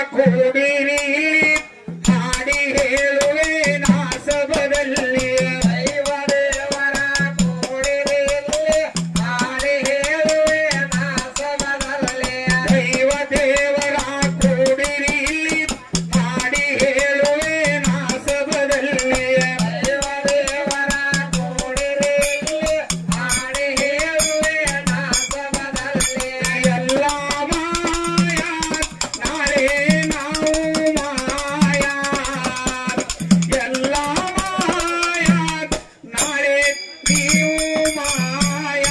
ಕೂಡಿರಿ ಹಾಡಿ ಹೇಳುವೆ ನಾಸಬದಲ್ಲಿ ದೈವ ದೇವರ ಕೂಡಿರಿ ಹಾಡಿ ಹೇಳುವೆ ನಾಸಬದಲ್ಲಿ ದೈವ ದೇವರ ಕೂಡಿರಿ ಹಾಡಿ ಹೇಳುವೆ ನಾಸಬದಲ್ಲಿ ದೈವ ದೇವರ ಕೂಡಿರಿ ಹಾಡಿ ಹೇಳುವೆ ನಾಸಬದಲ್ಲಿ ಎಲ್ಲ ಮಾಯ ನಾಳೆ ನಾವು ಮಾಯ ಎಲ್ಲ ಮಾಯ ನಾಳೆ ನೀವು ಮಾಯ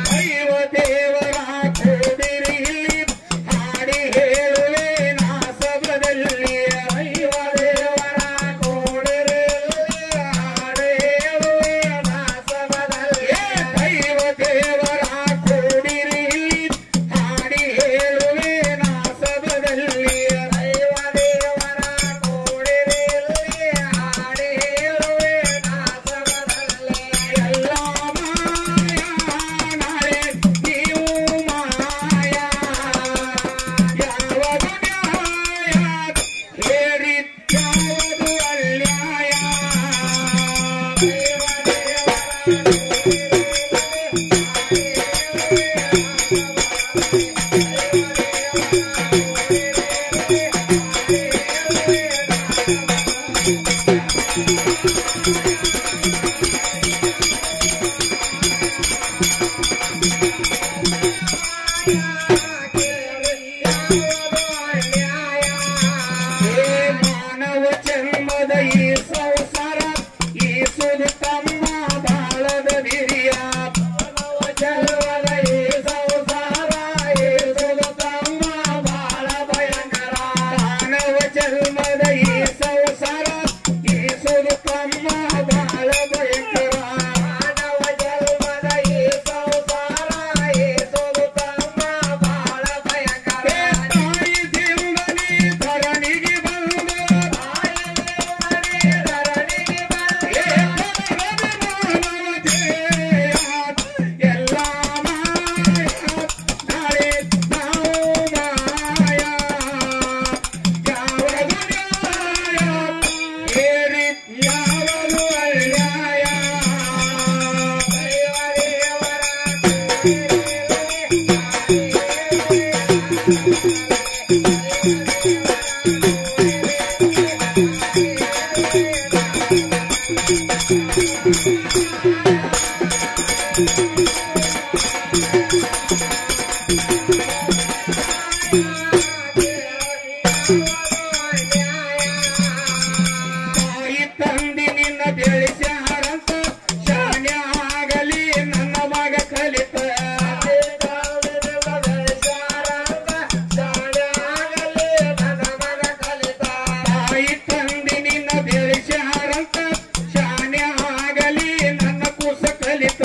ದೈವ ದೇವರ ಕೂಡಿರಿ ಹಾಡಿ ಹೇಳುವೆ ನಾಸಬದಲ್ಲಿ ದೈವ ದೇವರ ಕೂಡಿರಿ ಹಾಡಿ ಹೇಳುವೆ ನಾಸಬದಲ್ಲಿ ದೈವ ದೇವರ ಕೂಡಿರಿ ಹಾಡಿ ಹೇಳುವೆ ನಾಸಬದಲ್ಲಿ ದೈವ ದೇವರ ಕೂಡಿರಿ ಹಾಡಿ ಹೇಳುವೆ ನಾಸಬದಲ್ಲಿ ಎಲ್ಲ ಮಾಯ ನಾಳೆ ನೀವು ಮಾಯ ಯಾವುದು ನ್ಯಾಯ ಹೇಳಿ ಯಾವುದು ಅನ್ಯಾಯ ದೇವ ಮಾನವ ಜನ್ಮದ ಈ ಸಂಸಾರ ಈ ಸುದು ತಮ್ಮ ಬಾಳದ ಬಿರಿಯ ಮಾನವ ಜನ್ಮದ ಈ ಸಂಸಾರ ಈ ಸುದು ತಮ್ಮ ಬಾಳ ಭಯಂಕರ ಮಾನವ ಜನ್ಮದ ಈ ಸಂಸಾರ ಈ ಸುದು ತಮ್ಮ ಬಾಳ ಭಯಂಕರ ಮಾನವ ಜನ್ಮದ ಈ ಸಂಸಾರ ಈ ಸುದು ತಮ್ಮ ಬಾಳ ಭಯಂಕರ ತಾಯಿ ದೇವನಿ ಧರಣಿಗೆ ಬಂದು ಎಲ್ಲ ಮಾಯ ನಾಳೆ ನಾವು ಮಾಯ ಯಾವುದು ನ್ಯಾಯ ಹೇಳಿ ಯಾವುದು ಅನ್ಯಾಯ ದೈವ ದೇವರ ತಾಯಿ ತಂದೆ ನಿನ್ನ ಬೆಳೆಸ್ಯಾರಂತ ಶಾನೆ ಆಗಲಿ ನನ್ನ ಮಗ ಕಲಿತ ತಾಯಿ ತಂದೆ ನಿನ್ನ ಬೆಳೆಸ್ಯಾರಂತ ಶಾನೆ ಆಗಲಿ ನನ್ನ ಕೂಸ ಕಲಿತ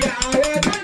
ಯಾವುದು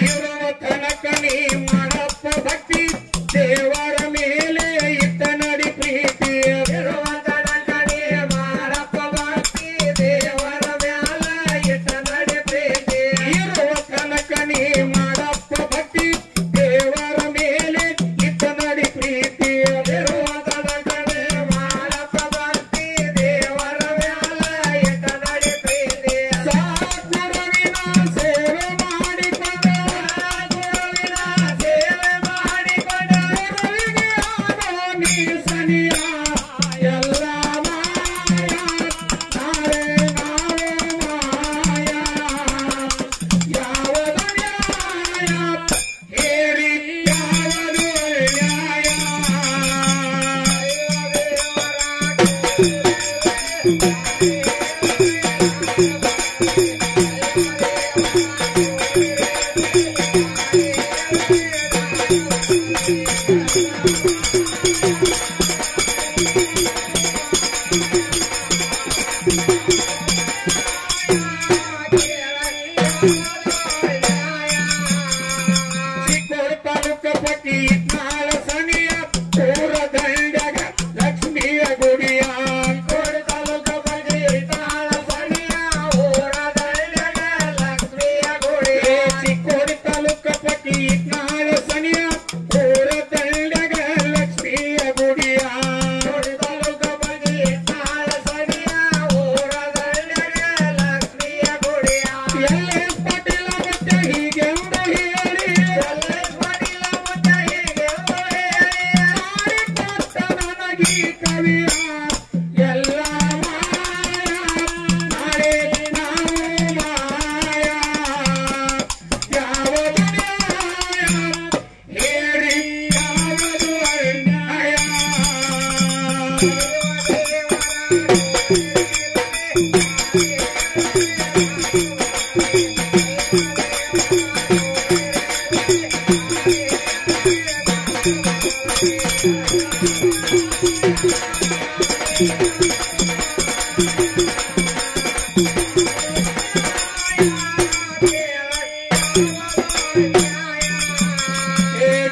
ಇರುವ ತನಕ ನೀ ಮಾಡಪ್ಪ ಭಕ್ತಿ ದೇವರ ಮೇಲೆ ಇಟ್ಟ ನಡಿ ಪ್ರೀತಿ ಇರುವ ತನಕ ನೀ ಮಾಡಪ್ಪ ಭಕ್ತಿ ದೇವರ ಮೇಲೆ ಇಟ್ಟ ನಡಿ ಪ್ರೀತಿ ಇರುವ ತನಕ ನೀ ಮಾಡಪ್ಪ ಭಕ್ತಿ ದೇವರ ಮೇಲೆ ಇಟ್ಟ ನಡಿ ಪ್ರೀತಿ ಇರುವ ತನಕ ನೀ ಮಾಡಪ್ಪ ಭಕ್ತಿ ದೇವರ ಮೇಲೆ ಇಟ್ಟ ನಡಿ ಪ್ರೀತಿ ಗುರುವಿನ ಸೇವೆ ಮಾಡಿಕೊಂಡ ಗುರುವಿನ ಸೇವೆ ಮಾಡಿಕೊಂಡ ಗುರುವಿಗೆ ಆದ ನೀ ಸನಿಯ ಎಲ್ಲ ಮಾಯ ನಾಳೆ ನಾವೇ ಮಾಯ ಯಾವುದು ನ್ಯಾಯ ಹೇಳಿ ಯಾವುದು ನ್ಯಾಯ ಚಿಕ್ಕೋಡಿ ತಾಲೂಕ ಪಟ್ಟಿ ಇಟ್ನಾಳ ಸನಿಯ ಊರ ದಂಡಗ ಲಕ್ಷ್ಮಿಯ ಗುಡಿಯ ಚಿಕ್ಕೋಡಿ ತಾಲೂಕ ಪಟ್ಟಿ ಇಟ್ನಾಳ ಸನಿಯ ಊರ ದಂಡಗ ಲಕ್ಷ್ಮಿಯ ಗುಡಿಯ ಚಿಕ್ಕೋಡಿ ತಾಲೂಕ ಪಟ್ಟಿ ಇಟ್ನಾಳ ಸನಿಯ ಊರ ದಂಡಗ ಲಕ್ಷ್ಮಿಯ ಗುಡಿಯ ಚಿಕ್ಕೋಡಿ ತಾಲೂಕ ಪಟ್ಟಿ ಇಟ್ನಾಳ ಸನಿಯ ಊರ ದಂಡಗ ಲಕ್ಷ್ಮಿಯ ಗುಡಿಯ ಎಲ್ಲೇ ಪಾಟೀಲ ಮತ್ತೆ ಹೀಗೆಂದು ಹೇಳಿ ಎಲ್ಲೇ ಪಾಟೀಲ ಮತ್ತೆ ಹೀಗೆಂದು ಹೇಳಿ ಮಾಡಿಕೊಟ್ಟ ನನಗೀ ಕವಿಯ ಎಲ್ಲ ಮಾಯ ನಾಳೆ ನಾವು ಮಾಯ ಯಾವುದು ನ್ಯಾಯ ಹೇಳಿ ಯಾವುದು ಅನ್ಯಾಯ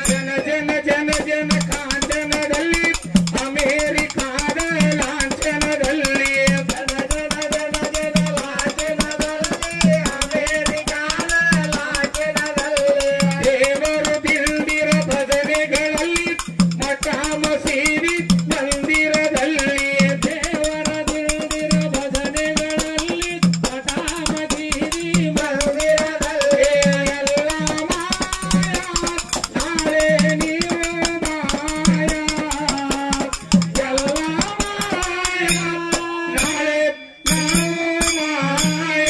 ಜನ ಜನ ಜನ ಜನ ಕಾಂಚನದಲ್ಲಿ ಅಮೇರಿಕಾದ ಲಾಂಛನದಲ್ಲಿ ಜನ ಜನ ಜನ ಜನ ಲಾಂಛನದಲ್ಲಿ ಅಮೇರಿಕಾದ ಲಾಂಛನದಲ್ಲಿ ದೇವರು ದಿಲ್ದಿರ ಭಜನೆಗಳಲ್ಲಿ ಮಠ ಮಸೀದಿ ಮಂದಿರದಲ್ಲಿ ದೇವರ ದಿಲ್ದಿರ ಭಜನೆಗಳಲ್ಲಿ ಮಠ ಮಸೀದಿ ಮಂದಿರದಲ್ಲಿ ಎಲ್ಲ ಮಾಯ ನಾಳೆ ನೀವು ಮಾಯ ಎಲ್ಲ ಮಾಯ ನಾಳೆ ನಾವು ಮಾಯ